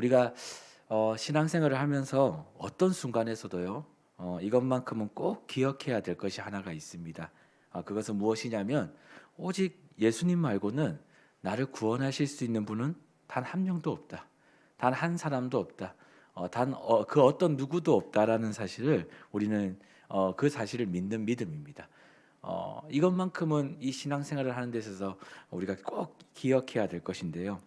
우리가 신앙생활을 하면서 어떤 순간에서도요. 이것만큼은 꼭 기억해야 될 것이 하나가 있습니다. 그것은 무엇이냐면 오직 예수님 말고는 나를 구원하실 수 있는 분은 단 한 명도 없다. 단 한 사람도 없다. 그 어떤 누구도 없다라는 사실을 우리는 그 사실을 믿는 믿음입니다. 이것만큼은 이 신앙생활을 하는 데 있어서 우리가 꼭 기억해야 될 것인데요.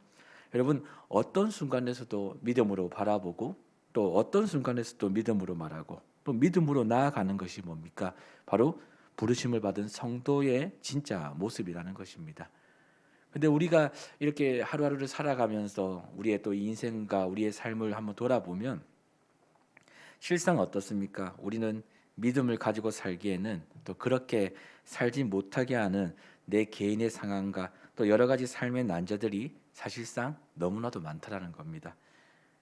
여러분 어떤 순간에서도 믿음으로 바라보고 또 어떤 순간에서도 믿음으로 말하고 또 믿음으로 나아가는 것이 뭡니까? 바로 부르심을 받은 성도의 진짜 모습이라는 것입니다. 근데 우리가 이렇게 하루하루를 살아가면서 우리의 또 인생과 우리의 삶을 한번 돌아보면 실상 어떻습니까? 우리는 믿음을 가지고 살기에는 또 그렇게 살지 못하게 하는 내 개인의 상황과 또 여러 가지 삶의 난제들이 사실상 너무나도 많다라는 겁니다.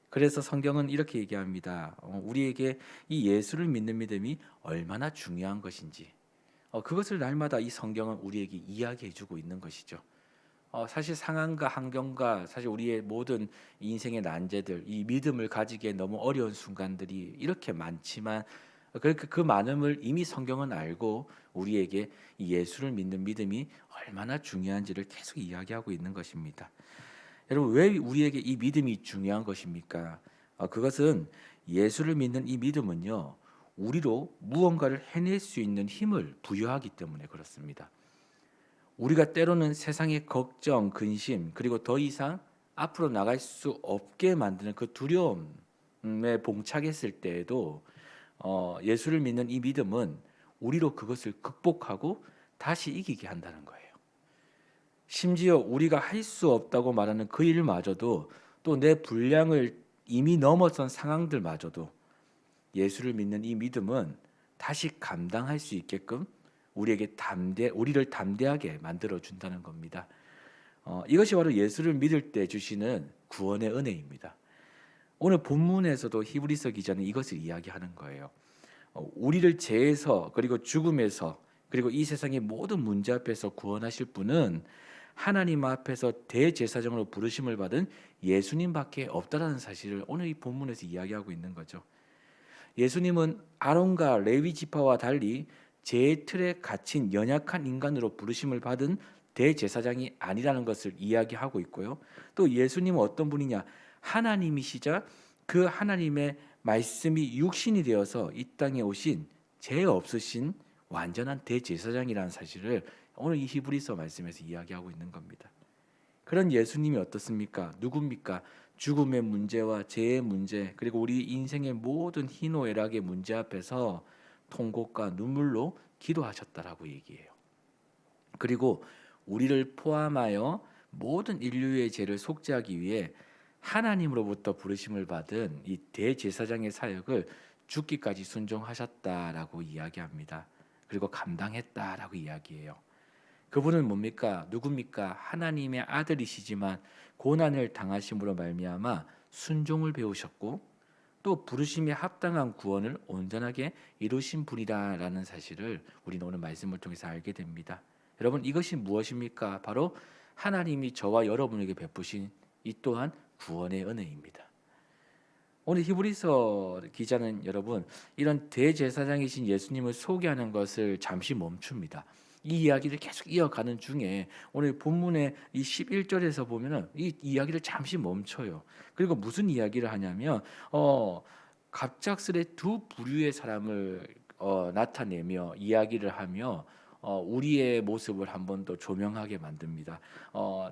그래서 성경은 이렇게 얘기합니다. 우리에게 이 예수를 믿는 믿음이 얼마나 중요한 것인지 그것을 날마다 이 성경은 우리에게 이야기해주고 있는 것이죠. 사실 상황과 환경과 사실 우리의 모든 인생의 난제들, 이 믿음을 가지기에 너무 어려운 순간들이 이렇게 많지만 그 많음을 이미 성경은 알고 우리에게 이 예수를 믿는 믿음이 얼마나 중요한지를 계속 이야기하고 있는 것입니다. 여러분 왜 우리에게 이 믿음이 중요한 것입니까? 그것은 예수를 믿는 이 믿음은요. 우리로 무언가를 해낼 수 있는 힘을 부여하기 때문에 그렇습니다. 우리가 때로는 세상의 걱정, 근심, 그리고 더 이상 앞으로 나갈 수 없게 만드는 그 두려움에 봉착했을 때에도 예수를 믿는 이 믿음은 우리로 그것을 극복하고 다시 이기게 한다는 거예요. 심지어 우리가 할 수 없다고 말하는 그 일마저도 또 내 분량을 이미 넘어선 상황들마저도 예수를 믿는 이 믿음은 다시 감당할 수 있게끔 우리를 담대하게 만들어 준다는 겁니다. 이것이 바로 예수를 믿을 때 주시는 구원의 은혜입니다. 오늘 본문에서도 히브리서 기자는 이것을 이야기하는 거예요. 우리를 죄에서 그리고 죽음에서 그리고 이 세상의 모든 문제 앞에서 구원하실 분은 하나님 앞에서 대제사장으로 부르심을 받은 예수님밖에 없다라는 사실을 오늘 이 본문에서 이야기하고 있는 거죠. 예수님은 아론과 레위 지파와 달리 죄의 틀에 갇힌 연약한 인간으로 부르심을 받은 대제사장이 아니라는 것을 이야기하고 있고요. 또 예수님은 어떤 분이냐? 하나님이시자 그 하나님의 말씀이 육신이 되어서 이 땅에 오신 죄 없으신 완전한 대제사장이라는 사실을 오늘 이 히브리서 말씀에서 이야기하고 있는 겁니다. 그런 예수님이 어떻습니까? 누굽니까? 죽음의 문제와 죄의 문제 그리고 우리 인생의 모든 희노애락의 문제 앞에서 통곡과 눈물로 기도하셨다라고 얘기해요. 그리고 우리를 포함하여 모든 인류의 죄를 속죄하기 위해 하나님으로부터 부르심을 받은 이 대제사장의 사역을 죽기까지 순종하셨다라고 이야기합니다. 그리고 감당했다라고 이야기해요. 그분은 뭡니까? 누굽니까? 하나님의 아들이시지만 고난을 당하심으로 말미암아 순종을 배우셨고 또 부르심에 합당한 구원을 온전하게 이루신 분이다라는 사실을 우리는 오늘 말씀을 통해서 알게 됩니다. 여러분 이것이 무엇입니까? 바로 하나님이 저와 여러분에게 베푸신 이 또한 구원의 은혜입니다. 오늘 히브리서 기자는 여러분 이런 대제사장이신 예수님을 소개하는 것을 잠시 멈춥니다. 이 이야기를 계속 이어가는 중에 오늘 본문의 이 11절에서 보면은 이 이야기를 잠시 멈춰요. 그리고 무슨 이야기를 하냐면 갑작스레 두 부류의 사람을 나타내며 이야기를 하며 우리의 모습을 한 번 더 조명하게 만듭니다.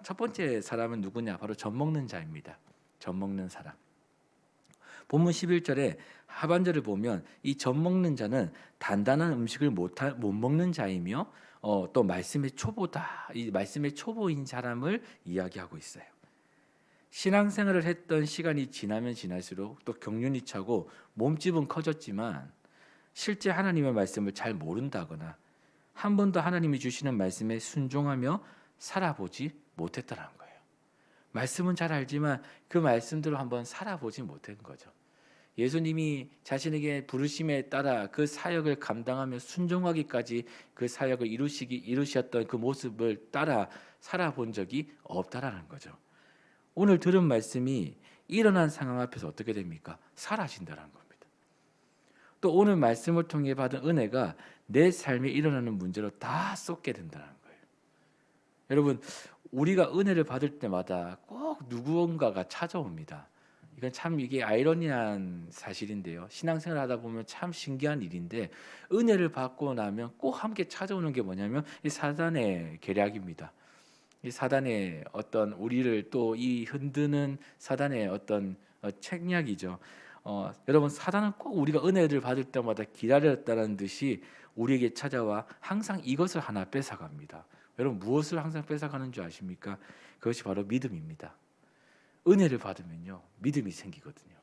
첫 번째 사람은 누구냐? 바로 젖 먹는 자입니다. 젖 먹는 사람. 본문 11절에 하반절을 보면 이 젖 먹는 자는 단단한 음식을 못 먹는 자이며 또 말씀의 초보다 이 말씀의 초보인 사람을 이야기하고 있어요. 신앙생활을 했던 시간이 지나면 지날수록 또 경륜이 차고 몸집은 커졌지만 실제 하나님의 말씀을 잘 모른다거나 한 번도 하나님이 주시는 말씀에 순종하며 살아보지 못했다는 거예요. 말씀은 잘 알지만 그 말씀대로 한번 살아보지 못한 거죠. 예수님이 자신에게 부르심에 따라 그 사역을 감당하며 순종하기까지 그 사역을 이루셨던 그 모습을 따라 살아본 적이 없다라는 거죠. 오늘 들은 말씀이 일어난 상황 앞에서 어떻게 됩니까? 사라진다는 겁니다. 또 오늘 말씀을 통해 받은 은혜가 내 삶에 일어나는 문제로 다 쏟게 된다는 거예요. 여러분, 우리가 은혜를 받을 때마다 꼭 누구인가가 찾아옵니다. 이건 참 이게 아이러니한 사실인데요. 신앙생활 하다 보면 참 신기한 일인데 은혜를 받고 나면 꼭 함께 찾아오는 게 뭐냐면 이 사단의 계략입니다. 이 사단의 어떤 우리를 또 이 흔드는 사단의 어떤 책략이죠. 여러분 사단은 꼭 우리가 은혜를 받을 때마다 기다렸다는 듯이 우리에게 찾아와 항상 이것을 하나 뺏어갑니다. 여러분 무엇을 항상 뺏어가는 줄 아십니까? 그것이 바로 믿음입니다. 은혜를 받으면요 믿음이 생기거든요.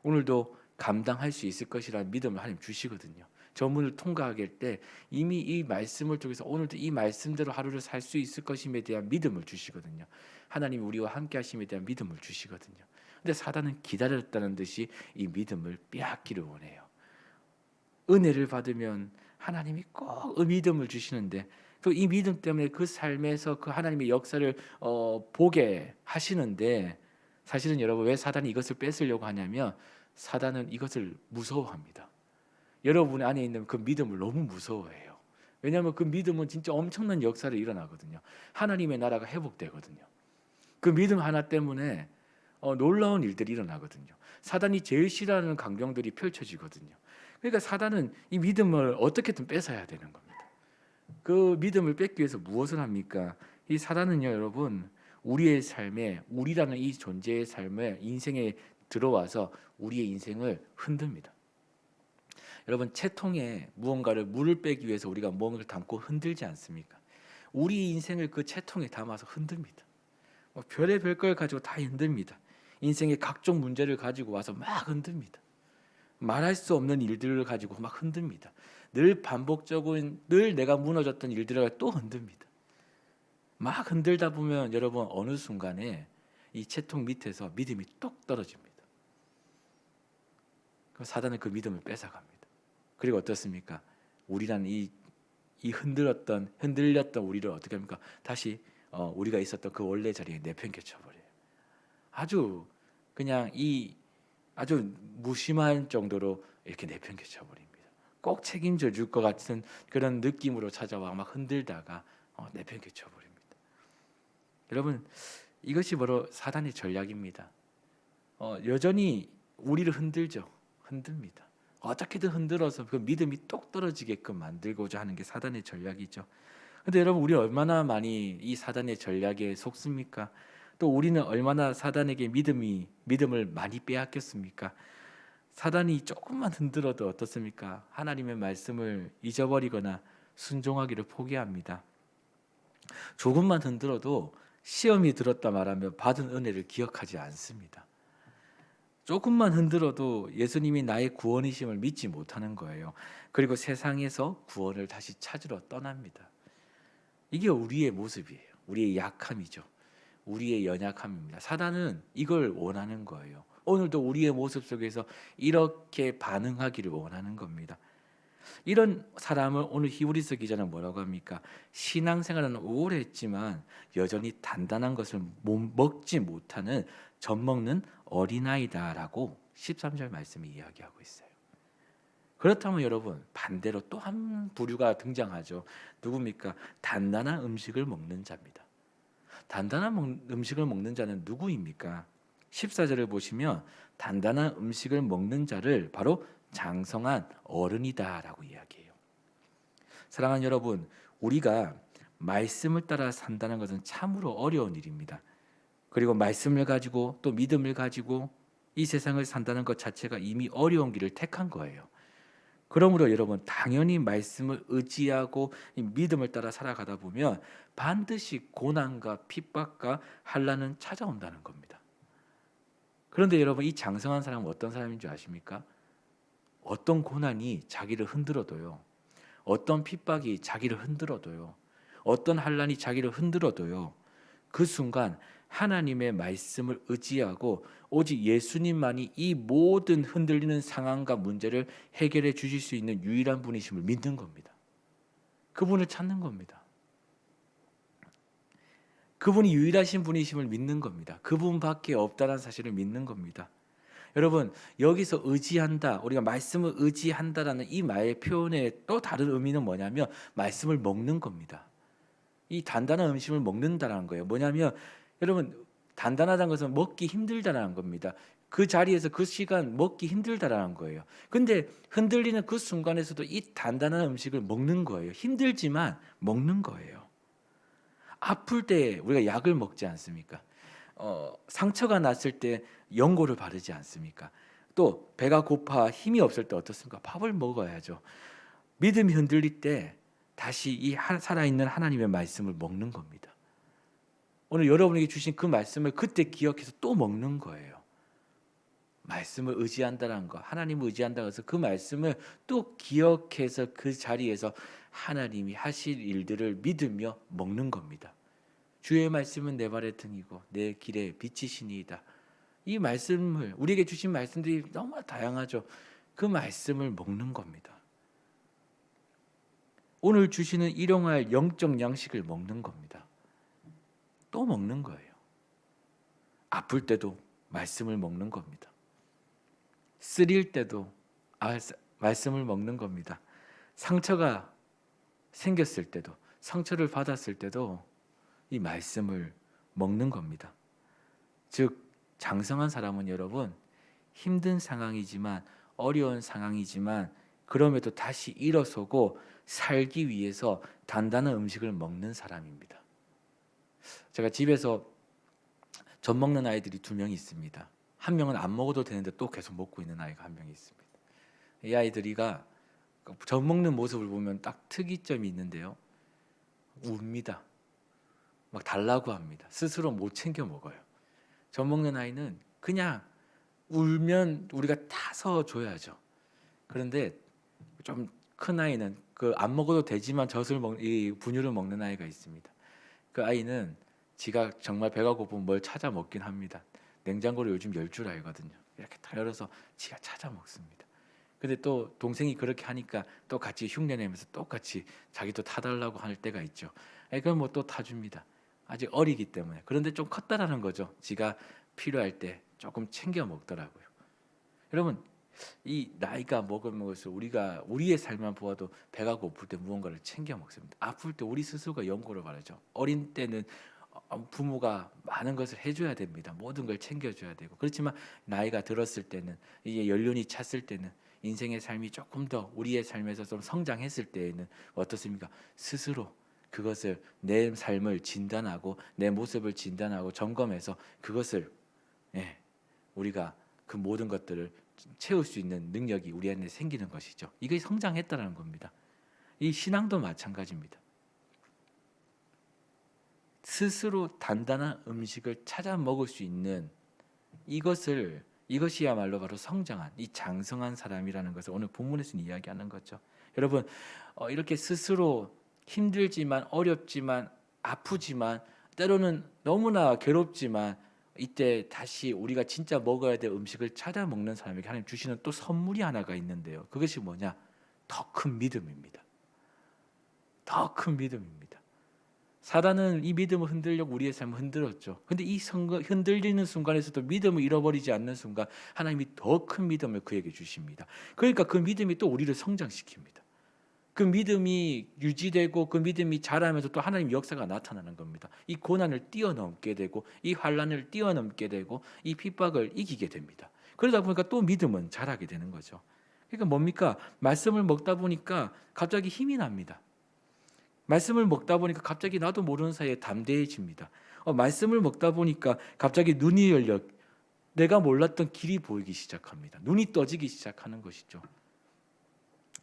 오늘도 감당할 수 있을 것이라는 믿음을 하나님 주시거든요. 저 문을 통과하게 할 때 이미 이 말씀을 통해서 오늘도 이 말씀대로 하루를 살 수 있을 것임에 대한 믿음을 주시거든요. 하나님이 우리와 함께 하심에 대한 믿음을 주시거든요. 근데 사단은 기다렸다는 듯이 이 믿음을 빼앗기를 원해요. 은혜를 받으면 하나님이 꼭 믿음을 주시는데 또 이 믿음 때문에 그 삶에서 그 하나님의 역사를 보게 하시는데 사실은 여러분 왜 사단이 이것을 뺏으려고 하냐면 사단은 이것을 무서워합니다. 여러분 안에 있는 그 믿음을 너무 무서워해요. 왜냐하면 그 믿음은 진짜 엄청난 역사를 일어나거든요. 하나님의 나라가 회복되거든요. 그 믿음 하나 때문에 놀라운 일들이 일어나거든요. 사단이 제일 싫어하는 광경들이 펼쳐지거든요. 그러니까 사단은 이 믿음을 어떻게든 뺏어야 되는 겁니다. 그 믿음을 뺏기 위해서 무엇을 합니까? 이 사단은요, 여러분, 우리의 삶에 우리라는 이 존재의 삶에 인생에 들어와서 우리의 인생을 흔듭니다. 여러분 채통에 무언가를 물을 빼기 위해서 우리가 무언가를 담고 흔들지 않습니까? 우리 인생을 그 채통에 담아서 흔듭니다. 별의별 걸 가지고 다 흔듭니다. 인생의 각종 문제를 가지고 와서 막 흔듭니다. 말할 수 없는 일들을 가지고 막 흔듭니다. 늘 반복적인 늘 내가 무너졌던 일들을 또 흔듭니다. 막 흔들다 보면 여러분 어느 순간에 이 채통 밑에서 믿음이 뚝 떨어집니다. 그럼 사단은 그 믿음을 뺏어갑니다. 그리고 어떻습니까? 우리란 이 흔들렸던 우리를 어떻게 합니까? 다시 우리가 있었던 그 원래 자리에 내팽개쳐 버려요. 아주 그냥 이 아주 무심할 정도로 이렇게 내팽개쳐 버립니다. 꼭 책임져 줄 것 같은 그런 느낌으로 찾아와 막 흔들다가 내팽개쳐 버립니다. 여러분 이것이 바로 사단의 전략입니다. 여전히 우리를 흔듭니다. 어떻게든 흔들어서 그 믿음이 똑 떨어지게끔 만들고자 하는 게 사단의 전략이죠. 근데 여러분 우리 얼마나 많이 이 사단의 전략에 속습니까? 또 우리는 얼마나 사단에게 믿음을 많이 빼앗겼습니까? 사단이 조금만 흔들어도 어떻습니까? 하나님의 말씀을 잊어버리거나 순종하기를 포기합니다. 조금만 흔들어도 시험이 들었다 말하며 받은 은혜를 기억하지 않습니다. 조금만 흔들어도 예수님이 나의 구원이심을 믿지 못하는 거예요. 그리고 세상에서 구원을 다시 찾으러 떠납니다. 이게 우리의 모습이에요. 우리의 약함이죠. 우리의 연약함입니다. 사단은 이걸 원하는 거예요. 오늘도 우리의 모습 속에서 이렇게 반응하기를 원하는 겁니다. 이런 사람을 오늘 히브리서 기자는 뭐라고 합니까? 신앙생활은 오래 했지만 여전히 단단한 것을 먹지 못하는 젖먹는 어린아이다라고 13절 말씀이 이야기하고 있어요. 그렇다면 여러분 반대로 또 한 부류가 등장하죠. 누굽니까? 단단한 음식을 먹는 자입니다. 단단한 음식을 먹는 자는 누구입니까? 14절을 보시면 단단한 음식을 먹는 자를 바로 장성한 어른이다라고 이야기해요. 사랑하는 여러분, 우리가 말씀을 따라 산다는 것은 참으로 어려운 일입니다. 그리고 말씀을 가지고 또 믿음을 가지고 이 세상을 산다는 것 자체가 이미 어려운 길을 택한 거예요. 그러므로 여러분 당연히 말씀을 의지하고 이 믿음을 따라 살아가다 보면 반드시 고난과 핍박과 환난은 찾아온다는 겁니다. 그런데 여러분 이 장성한 사람은 어떤 사람인 줄 아십니까? 어떤 고난이 자기를 흔들어도요. 어떤 핍박이 자기를 흔들어도요. 어떤 환난이 자기를 흔들어도요. 그 순간 하나님의 말씀을 의지하고 오직 예수님만이 이 모든 흔들리는 상황과 문제를 해결해 주실 수 있는 유일한 분이심을 믿는 겁니다. 그분을 찾는 겁니다. 그분이 유일하신 분이심을 믿는 겁니다. 그분밖에 없다는 사실을 믿는 겁니다. 여러분, 여기서 의지한다, 우리가 말씀을 의지한다라는 이 말의 표현의 또 다른 의미는 뭐냐면 말씀을 먹는 겁니다. 이 단단한 음식을 먹는다라는 거예요. 뭐냐면 여러분, 단단하다는 것은 먹기 힘들다라는 겁니다. 그 자리에서 그 시간 먹기 힘들다라는 거예요. 근데 흔들리는 그 순간에서도 이 단단한 음식을 먹는 거예요. 힘들지만 먹는 거예요. 아플 때 우리가 약을 먹지 않습니까? 상처가 났을 때 연고를 바르지 않습니까? 또 배가 고파 힘이 없을 때 어떻습니까? 밥을 먹어야죠. 믿음이 흔들릴 때 다시 이 살아있는 하나님의 말씀을 먹는 겁니다. 오늘 여러분에게 주신 그 말씀을 그때 기억해서 또 먹는 거예요. 말씀을 의지한다는 거, 하나님을 의지한다고 해서 그 말씀을 또 기억해서 그 자리에서 하나님이 하실 일들을 믿으며 먹는 겁니다. 주의 말씀은 내 발의 등이고 내 길에 빛이시니이다. 이 말씀을, 우리에게 주신 말씀들이 너무 다양하죠. 그 말씀을 먹는 겁니다. 오늘 주시는 일용할 영적 양식을 먹는 겁니다. 또 먹는 거예요. 아플 때도 말씀을 먹는 겁니다. 쓰릴 때도 말씀을 먹는 겁니다. 상처가 생겼을 때도, 상처를 받았을 때도 이 말씀을 먹는 겁니다. 즉 장성한 사람은 여러분, 힘든 상황이지만, 어려운 상황이지만 그럼에도 다시 일어서고 살기 위해서 단단한 음식을 먹는 사람입니다. 제가 집에서 젖 먹는 아이들이 2명 있습니다. 한 명은 안 먹어도 되는데 또 계속 먹고 있는 아이가 한 명 있습니다. 이 아이들이가 젖 먹는 모습을 보면 딱 특이점이 있는데요. 웁니다. 막 달라고 합니다. 스스로 못 챙겨 먹어요. 젖 먹는 아이는 그냥 울면 우리가 타서 줘야죠. 그런데 좀 큰 아이는 그 안 먹어도 되지만 이 분유를 먹는 아이가 있습니다. 그 아이는 지가 정말 배가 고프면 뭘 찾아 먹긴 합니다. 냉장고를 요즘 열 줄 알거든요. 이렇게 다 열어서 지가 찾아 먹습니다. 근데 또 동생이 그렇게 하니까 또 같이 흉내내면서 똑같이 자기도 타달라고 할 때가 있죠. 그럼 뭐 또 타줍니다. 아직 어리기 때문에. 그런데 좀 컸다라는 거죠. 지가 필요할 때 조금 챙겨 먹더라고요. 여러분, 이 나이가 먹을수록 우리가 우리의 삶만 보아도 배가 고플 때 무언가를 챙겨 먹습니다. 아플 때 우리 스스로가 연고를 바르죠. 어린 때는 부모가 많은 것을 해줘야 됩니다. 모든 걸 챙겨줘야 되고. 그렇지만 나이가 들었을 때는, 이제 연륜이 찼을 때는, 인생의 삶이 조금 더 우리의 삶에서 좀 성장했을 때에는 어떻습니까? 스스로 그것을, 내 삶을 진단하고 내 모습을 진단하고 점검해서 그것을 우리가 그 모든 것들을 채울 수 있는 능력이 우리 안에 생기는 것이죠. 이게 성장했다는 겁니다. 이 신앙도 마찬가지입니다. 스스로 단단한 음식을 찾아 먹을 수 있는 이것이야말로 바로 성장한, 이 장성한 사람이라는 것을 오늘 본문에서 이야기하는 거죠. 여러분, 이렇게 스스로 힘들지만, 어렵지만, 아프지만, 때로는 너무나 괴롭지만 이때 다시 우리가 진짜 먹어야 될 음식을 찾아 먹는 사람에게 하나님 주시는 또 선물이 하나가 있는데요. 그것이 뭐냐? 더 큰 믿음입니다. 더 큰 믿음입니다. 사단은 이 믿음을 흔들려고 우리의 삶을 흔들었죠. 근데 이 흔들리는 순간에서도 믿음을 잃어버리지 않는 순간 하나님이 더 큰 믿음을 그에게 주십니다. 그러니까 그 믿음이 또 우리를 성장시킵니다. 그 믿음이 유지되고 그 믿음이 자라면서 또 하나님의 역사가 나타나는 겁니다. 이 고난을 뛰어넘게 되고 이 환난을 뛰어넘게 되고 이 핍박을 이기게 됩니다. 그러다 보니까 또 믿음은 자라게 되는 거죠. 그러니까 뭡니까? 말씀을 먹다 보니까 갑자기 힘이 납니다. 말씀을 먹다 보니까 갑자기 나도 모르는 사이에 담대해집니다. 말씀을 먹다 보니까 갑자기 눈이 열려 내가 몰랐던 길이 보이기 시작합니다. 눈이 떠지기 시작하는 것이죠.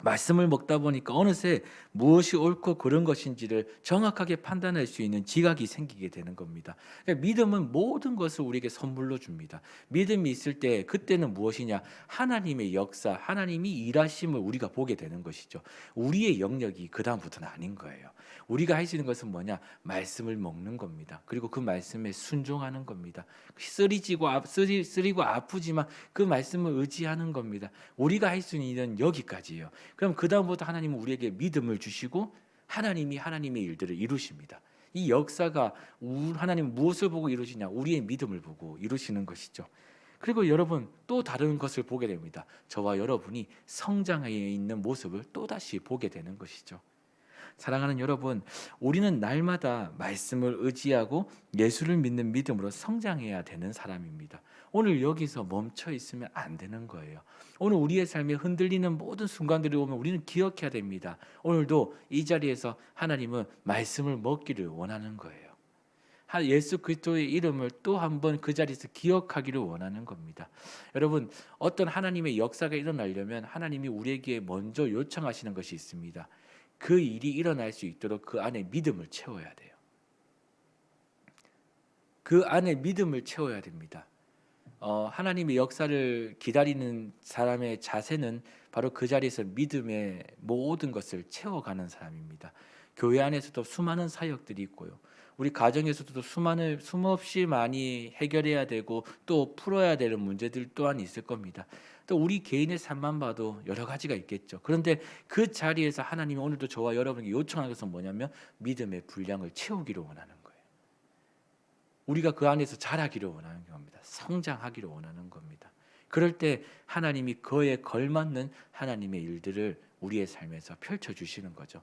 말씀을 먹다 보니까 어느새 무엇이 옳고 그른 것인지를 정확하게 판단할 수 있는 지각이 생기게 되는 겁니다. 그러니까 믿음은 모든 것을 우리에게 선물로 줍니다. 믿음이 있을 때 그때는 무엇이냐? 하나님의 역사, 하나님이 일하심을 우리가 보게 되는 것이죠. 우리의 영역이 그 다음부터는 아닌 거예요. 우리가 할 수 있는 것은 뭐냐? 말씀을 먹는 겁니다. 그리고 그 말씀에 순종하는 겁니다. 쓰리고 아프지만 그 말씀을 의지하는 겁니다. 우리가 할 수 있는 일은 여기까지예요. 그럼 그 다음부터 하나님은 우리에게 믿음을 주시고 하나님이 하나님의 일들을 이루십니다. 이 역사가 하나님 무엇을 보고 이루시냐? 우리의 믿음을 보고 이루시는 것이죠. 그리고 여러분 또 다른 것을 보게 됩니다. 저와 여러분이 성장해 있는 모습을 또다시 보게 되는 것이죠. 사랑하는 여러분, 우리는 날마다 말씀을 의지하고 예수를 믿는 믿음으로 성장해야 되는 사람입니다. 오늘 여기서 멈춰 있으면 안 되는 거예요. 오늘 우리의 삶에 흔들리는 모든 순간들이 오면 우리는 기억해야 됩니다. 오늘도 이 자리에서 하나님은 말씀을 먹기를 원하는 거예요. 예수 그리스도의 이름을 또 한 번 그 자리에서 기억하기를 원하는 겁니다. 여러분, 어떤 하나님의 역사가 일어나려면 하나님이 우리에게 먼저 요청하시는 것이 있습니다. 그 일이 일어날 수 있도록 그 안에 믿음을 채워야 돼요. 그 안에 믿음을 채워야 됩니다. 하나님의 역사를 기다리는 사람의 자세는 바로 그 자리에서 믿음의 모든 것을 채워가는 사람입니다. 교회 안에서도 수많은 사역들이 있고요. 우리 가정에서도 수없이 많이 해결해야 되고 또 풀어야 되는 문제들 또한 있을 겁니다. 또 우리 개인의 삶만 봐도 여러 가지가 있겠죠. 그런데 그 자리에서 하나님이 오늘도 저와 여러분에게 요청하는 것은 뭐냐면 믿음의 분량을 채우기를 원하는 거예요. 우리가 그 안에서 자라기를 원하는 겁니다. 성장하기를 원하는 겁니다. 그럴 때 하나님이 그에 걸맞는 하나님의 일들을 우리의 삶에서 펼쳐주시는 거죠.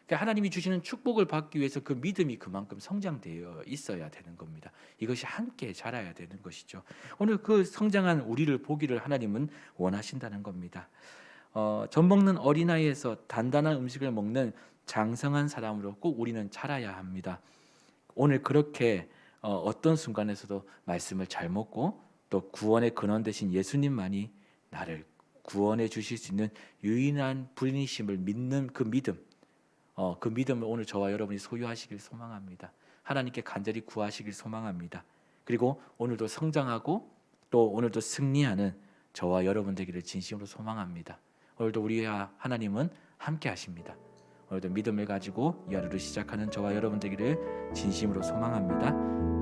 그러니까 하나님이 주시는 축복을 받기 위해서 그 믿음이 그만큼 성장되어 있어야 되는 겁니다. 이것이 함께 자라야 되는 것이죠. 오늘 그 성장한 우리를 보기를 하나님은 원하신다는 겁니다. 젖 먹는 어린아이에서 단단한 음식을 먹는 장성한 사람으로 꼭 우리는 자라야 합니다. 오늘 그렇게 어떤 순간에서도 말씀을 잘 먹고 또 구원의 근원 되신 예수님만이 나를 구원해 주실 수 있는 유일한 분이심을 믿는 그 믿음, 그 믿음을 오늘 저와 여러분이 소유하시길 소망합니다. 하나님께 간절히 구하시길 소망합니다. 그리고 오늘도 성장하고 또 오늘도 승리하는 저와 여러분 되기를 진심으로 소망합니다. 오늘도 우리와 하나님은 함께 하십니다. 오늘도 믿음을 가지고 이 하루를 시작하는 저와 여러분 되기를 진심으로 소망합니다.